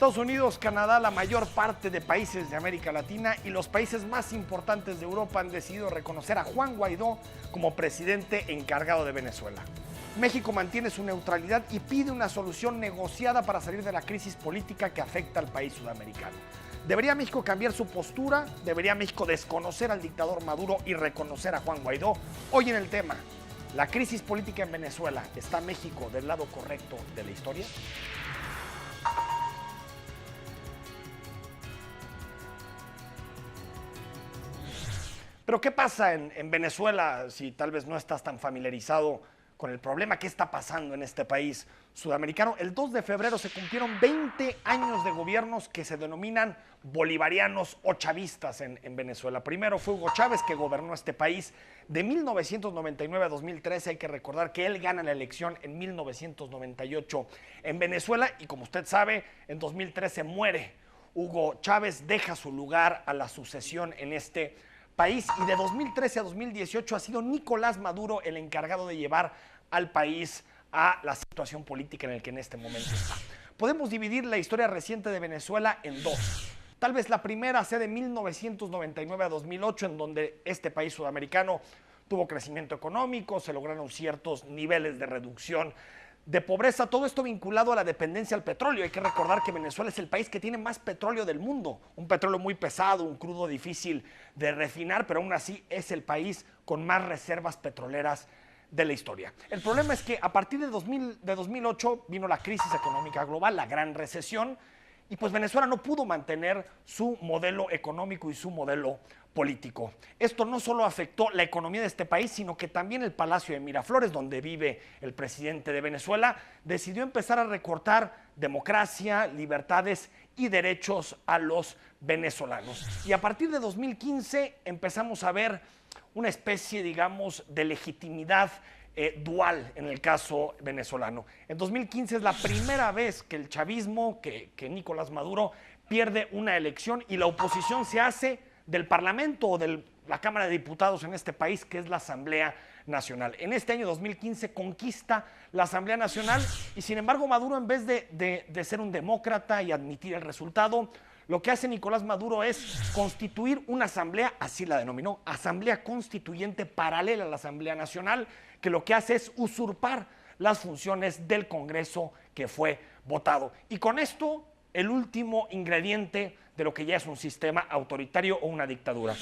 Estados Unidos, Canadá, la mayor parte de países de América Latina y los países más importantes de Europa han decidido reconocer a Juan Guaidó como presidente encargado de Venezuela. México mantiene su neutralidad y pide una solución negociada para salir de la crisis política que afecta al país sudamericano. ¿Debería México cambiar su postura? ¿Debería México desconocer al dictador Maduro y reconocer a Juan Guaidó? Hoy en el tema, ¿la crisis política en Venezuela está México del lado correcto de la historia? Pero ¿qué pasa en Venezuela si tal vez no estás tan familiarizado con el problema que está pasando en este país sudamericano? El 2 de febrero se cumplieron 20 años de gobiernos que se denominan bolivarianos o chavistas en Venezuela. Primero fue Hugo Chávez, que gobernó este país de 1999 a 2013. Hay que recordar que él gana la elección en 1998 en Venezuela y, como usted sabe, en 2013 muere Hugo Chávez, deja su lugar a la sucesión en este país, y de 2013 a 2018 ha sido Nicolás Maduro el encargado de llevar al país a la situación política en la que en este momento está. Podemos dividir la historia reciente de Venezuela en dos. Tal vez la primera sea de 1999 a 2008, en donde este país sudamericano tuvo crecimiento económico, se lograron ciertos niveles de reducción de pobreza, todo esto vinculado a la dependencia al petróleo. Hay que recordar que Venezuela es el país que tiene más petróleo del mundo, un petróleo muy pesado, un crudo difícil de refinar, pero aún así es el país con más reservas petroleras de la historia. El problema es que a partir de 2008 vino la crisis económica global, la gran recesión, y pues Venezuela no pudo mantener su modelo económico y su modelo político. Esto no solo afectó la economía de este país, sino que también el Palacio de Miraflores, donde vive el presidente de Venezuela, decidió empezar a recortar democracia, libertades y derechos a los venezolanos. Y a partir de 2015 empezamos a ver una especie, digamos, de legitimidad dual en el caso venezolano. En 2015 es la primera vez que el chavismo, que Nicolás Maduro pierde una elección y la oposición se hace del Parlamento o de la Cámara de Diputados en este país, que es la Asamblea Nacional. En este año 2015 conquista la Asamblea Nacional y, sin embargo, Maduro, en vez de ser un demócrata y admitir el resultado, lo que hace Nicolás Maduro es constituir una asamblea, así la denominó, asamblea constituyente paralela a la Asamblea Nacional, que lo que hace es usurpar las funciones del Congreso que fue votado. Y con esto, el último ingrediente de lo que ya es un sistema autoritario o una dictadura.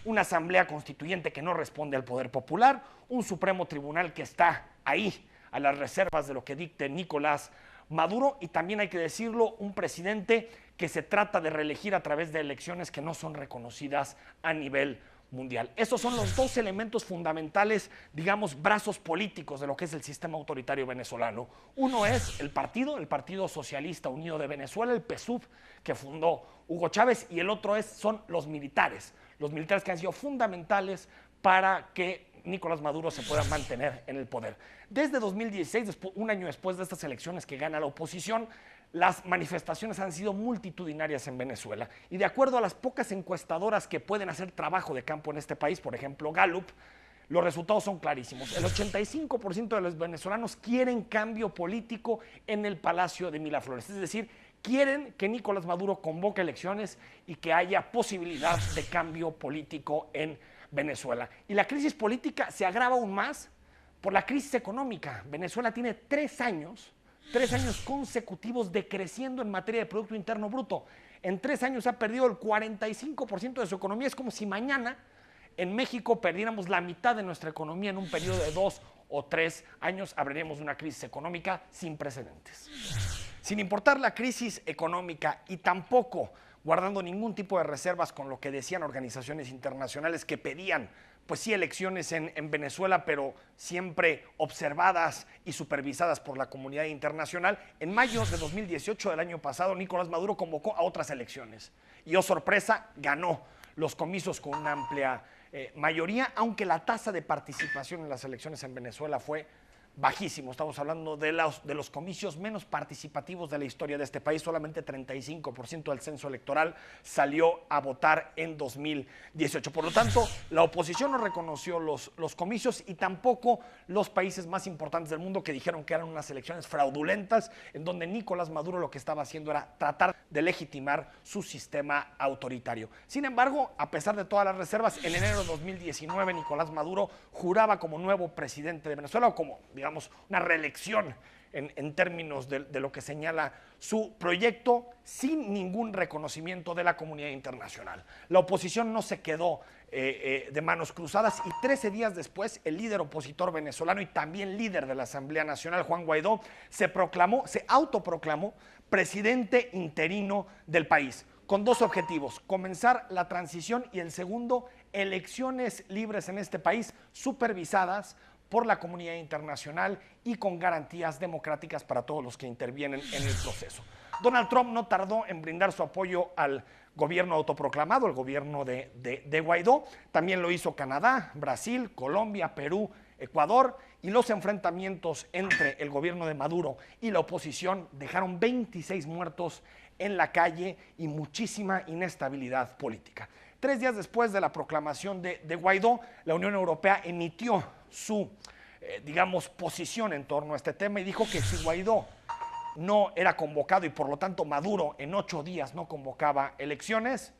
Una asamblea constituyente que no responde al poder popular, un Supremo Tribunal que está ahí a las reservas de lo que dicte Nicolás Maduro, y también hay que decirlo, un presidente que se trata de reelegir a través de elecciones que no son reconocidas a nivel mundial. Esos son los dos elementos fundamentales, digamos, brazos políticos de lo que es el sistema autoritario venezolano. Uno es el Partido Socialista Unido de Venezuela, el PSUV, que fundó Hugo Chávez, y el otro son los militares que han sido fundamentales para que Nicolás Maduro se pueda mantener en el poder. Desde 2016, un año después de estas elecciones que gana la oposición, las manifestaciones han sido multitudinarias en Venezuela, y de acuerdo a las pocas encuestadoras que pueden hacer trabajo de campo en este país, por ejemplo Gallup, los resultados son clarísimos. El 85% de los venezolanos quieren cambio político en el Palacio de Miraflores, es decir, quieren que Nicolás Maduro convoque elecciones y que haya posibilidad de cambio político en Venezuela. Y la crisis política se agrava aún más por la crisis económica. Venezuela tiene 3 años consecutivos decreciendo en materia de Producto Interno Bruto. En 3 años ha perdido el 45% de su economía. Es como si mañana en México perdiéramos la mitad de nuestra economía en un periodo de 2 o 3 años. Hablaríamos de una crisis económica sin precedentes. Sin importar la crisis económica y tampoco guardando ningún tipo de reservas con lo que decían organizaciones internacionales que pedían, pues sí, elecciones en Venezuela, pero siempre observadas y supervisadas por la comunidad internacional, en mayo de 2018 del año pasado, Nicolás Maduro convocó a otras elecciones y, oh sorpresa, ganó los comicios con una amplia mayoría, aunque la tasa de participación en las elecciones en Venezuela fue bajísimo. Estamos hablando de los comicios menos participativos de la historia de este país. Solamente 35% del censo electoral salió a votar en 2018. Por lo tanto, la oposición no reconoció los comicios y tampoco los países más importantes del mundo, que dijeron que eran unas elecciones fraudulentas, en donde Nicolás Maduro lo que estaba haciendo era tratar de legitimar su sistema autoritario. Sin embargo, a pesar de todas las reservas, en enero de 2019 Nicolás Maduro juraba como nuevo presidente de Venezuela, o como, digamos, una reelección en términos de lo que señala su proyecto, sin ningún reconocimiento de la comunidad internacional. La oposición no se quedó de manos cruzadas y 13 días después el líder opositor venezolano y también líder de la Asamblea Nacional, Juan Guaidó, se autoproclamó presidente interino del país, con dos objetivos: comenzar la transición, y el segundo, elecciones libres en este país, supervisadas por la comunidad internacional y con garantías democráticas para todos los que intervienen en el proceso. Donald Trump no tardó en brindar su apoyo al gobierno autoproclamado, el gobierno de Guaidó. También lo hizo Canadá, Brasil, Colombia, Perú, Ecuador, y los enfrentamientos entre el gobierno de Maduro y la oposición dejaron 26 muertos en la calle y muchísima inestabilidad política. 3 días después de la proclamación de Guaidó, la Unión Europea emitió su, posición en torno a este tema y dijo que si Guaidó no era convocado y por lo tanto Maduro en 8 días no convocaba elecciones,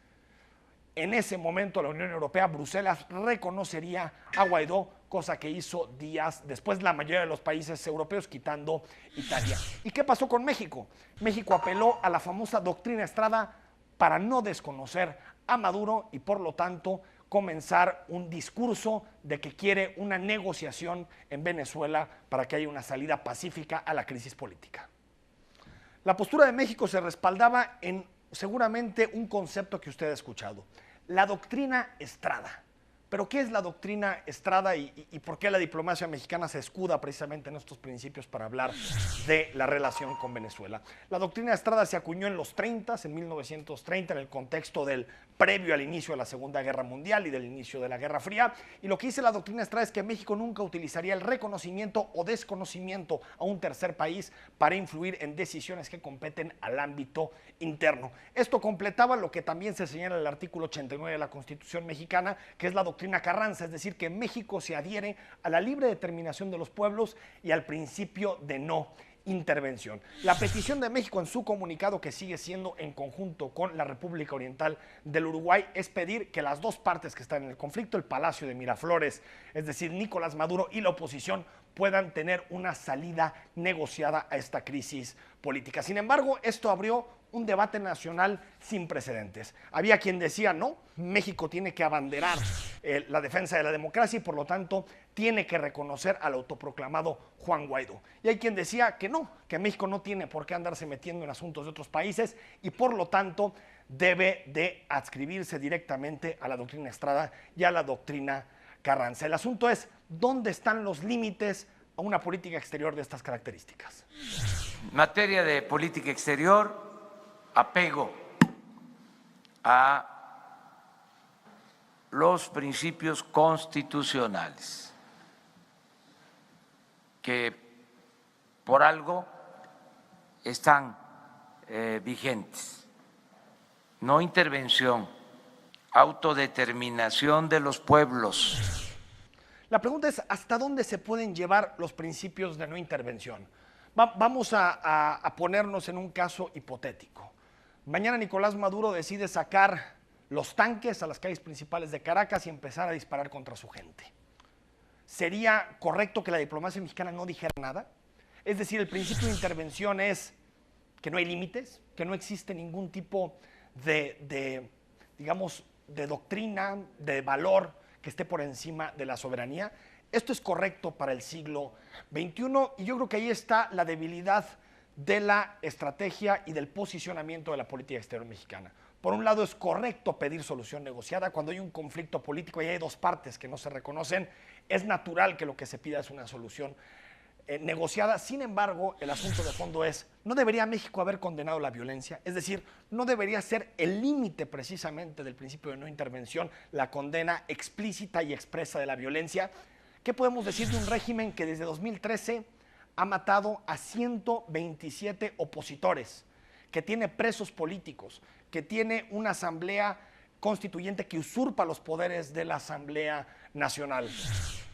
en ese momento la Unión Europea, Bruselas, reconocería a Guaidó, cosa que hizo días después la mayoría de los países europeos, quitando Italia. ¿Y qué pasó con México? México apeló a la famosa doctrina Estrada para no desconocer a Maduro y por lo tanto comenzar un discurso de que quiere una negociación en Venezuela para que haya una salida pacífica a la crisis política. La postura de México se respaldaba en seguramente un concepto que usted ha escuchado: la doctrina Estrada. ¿Pero qué es la doctrina Estrada y por qué la diplomacia mexicana se escuda precisamente en estos principios para hablar de la relación con Venezuela? La doctrina Estrada se acuñó en los 30, en 1930, en el contexto del previo al inicio de la Segunda Guerra Mundial y del inicio de la Guerra Fría. Y lo que dice la doctrina Estrada es que México nunca utilizaría el reconocimiento o desconocimiento a un tercer país para influir en decisiones que competen al ámbito interno. Esto completaba lo que también se señala en el artículo 89 de la Constitución mexicana, que es la doctrina Carranza, es decir, que México se adhiere a la libre determinación de los pueblos y al principio de no intervención. La petición de México en su comunicado, que sigue siendo en conjunto con la República Oriental del Uruguay, es pedir que las dos partes que están en el conflicto, el Palacio de Miraflores, es decir, Nicolás Maduro, y la oposición, puedan tener una salida negociada a esta crisis política. Sin embargo, esto abrió un debate nacional sin precedentes. Había quien decía, no, México tiene que abanderar la defensa de la democracia y por lo tanto tiene que reconocer al autoproclamado Juan Guaidó. Y hay quien decía que no, que México no tiene por qué andarse metiendo en asuntos de otros países y por lo tanto debe de adscribirse directamente a la doctrina Estrada y a la doctrina Carranza. El asunto es, ¿dónde están los límites a una política exterior de estas características? En materia de política exterior, apego a los principios constitucionales que por algo están vigentes. No intervención, autodeterminación de los pueblos. La pregunta es, ¿hasta dónde se pueden llevar los principios de no intervención? Vamos a ponernos en un caso hipotético. Mañana Nicolás Maduro decide sacar los tanques a las calles principales de Caracas y empezar a disparar contra su gente. ¿Sería correcto que la diplomacia mexicana no dijera nada? Es decir, el principio de intervención es que no hay límites, que no existe ningún tipo de doctrina, de valor que esté por encima de la soberanía. Esto es correcto para el siglo XXI y yo creo que ahí está la debilidad de la estrategia y del posicionamiento de la política exterior mexicana. Por un lado, es correcto pedir solución negociada. Cuando hay un conflicto político y hay dos partes que no se reconocen, es natural que lo que se pida es una solución negociada. Sin embargo, el asunto de fondo es, ¿no debería México haber condenado la violencia? Es decir, ¿no debería ser el límite precisamente del principio de no intervención la condena explícita y expresa de la violencia? ¿Qué podemos decir de un régimen que desde 2013 ha matado a 127 opositores, que tiene presos políticos, que tiene una asamblea constituyente que usurpa los poderes de la Asamblea Nacional?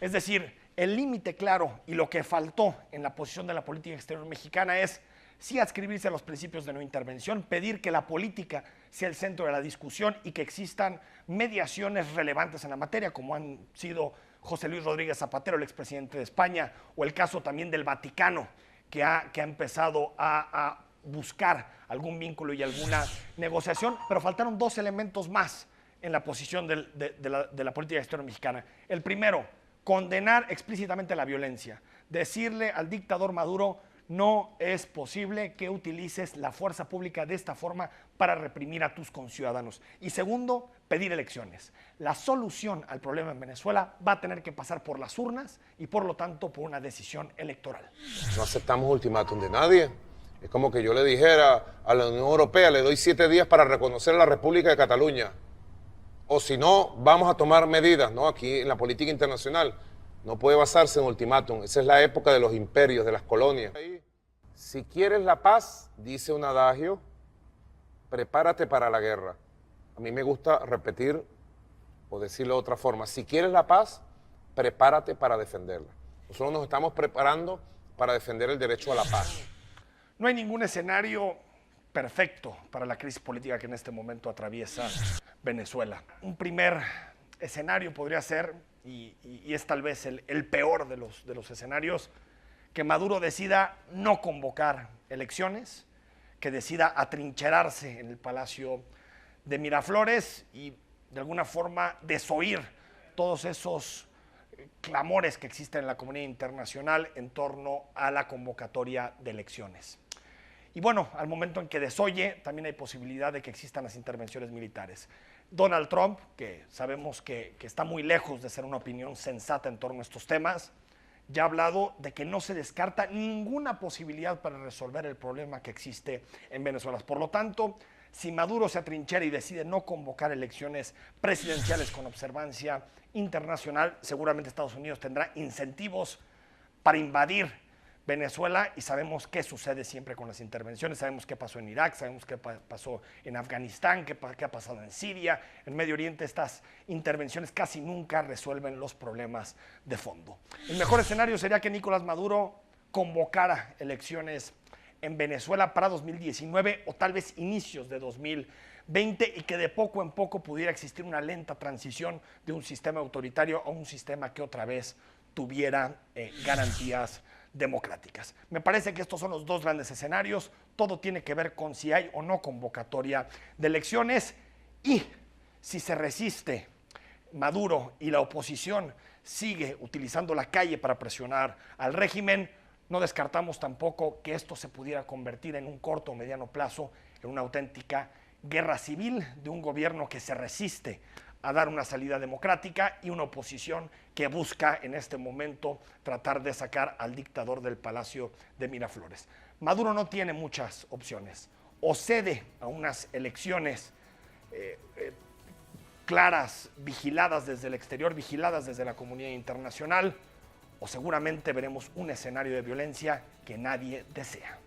Es decir, el límite claro y lo que faltó en la posición de la política exterior mexicana es sí adscribirse a los principios de no intervención, pedir que la política sea el centro de la discusión y que existan mediaciones relevantes en la materia, como han sido José Luis Rodríguez Zapatero, el expresidente de España, o el caso también del Vaticano, que ha empezado a buscar algún vínculo y alguna negociación, pero faltaron dos elementos más en la posición de la política exterior mexicana. El primero, condenar explícitamente la violencia, decirle al dictador Maduro: no es posible que utilices la fuerza pública de esta forma para reprimir a tus conciudadanos. Y segundo, pedir elecciones. La solución al problema en Venezuela va a tener que pasar por las urnas y por lo tanto por una decisión electoral. No aceptamos ultimátum de nadie. Es como que yo le dijera a la Unión Europea: le doy 7 días para reconocer a la República de Cataluña. O si no, vamos a tomar medidas, ¿no? Aquí en la política internacional no puede basarse en ultimátum. Esa es la época de los imperios, de las colonias. Si quieres la paz, dice un adagio, prepárate para la guerra. A mí me gusta repetir o decirlo de otra forma: si quieres la paz, prepárate para defenderla. Nosotros nos estamos preparando para defender el derecho a la paz. No hay ningún escenario perfecto para la crisis política que en este momento atraviesa Venezuela. Un primer escenario podría ser, y es tal vez el peor de los escenarios, que Maduro decida no convocar elecciones, que decida atrincherarse en el Palacio de Miraflores y de alguna forma desoír todos esos clamores que existen en la comunidad internacional en torno a la convocatoria de elecciones. Y bueno, al momento en que desoye, también hay posibilidad de que existan las intervenciones militares. Donald Trump, que sabemos que está muy lejos de ser una opinión sensata en torno a estos temas, ya ha hablado de que no se descarta ninguna posibilidad para resolver el problema que existe en Venezuela. Por lo tanto, si Maduro se atrinchera y decide no convocar elecciones presidenciales con observancia internacional, seguramente Estados Unidos tendrá incentivos para invadir Venezuela, y sabemos qué sucede siempre con las intervenciones. Sabemos qué pasó en Irak, sabemos qué pasó en Afganistán, qué ha pasado en Siria, en Medio Oriente. Estas intervenciones casi nunca resuelven los problemas de fondo. El mejor escenario sería que Nicolás Maduro convocara elecciones en Venezuela para 2019 o tal vez inicios de 2020, y que de poco en poco pudiera existir una lenta transición de un sistema autoritario a un sistema que otra vez tuviera garantías democráticas. Me parece que estos son los dos grandes escenarios. Todo tiene que ver con si hay o no convocatoria de elecciones, y si se resiste Maduro y la oposición sigue utilizando la calle para presionar al régimen, no descartamos tampoco que esto se pudiera convertir en un corto o mediano plazo en una auténtica guerra civil de un gobierno que se resiste a dar una salida democrática y una oposición que busca en este momento tratar de sacar al dictador del Palacio de Miraflores. Maduro no tiene muchas opciones. O cede a unas elecciones claras, vigiladas desde el exterior, vigiladas desde la comunidad internacional, o seguramente veremos un escenario de violencia que nadie desea.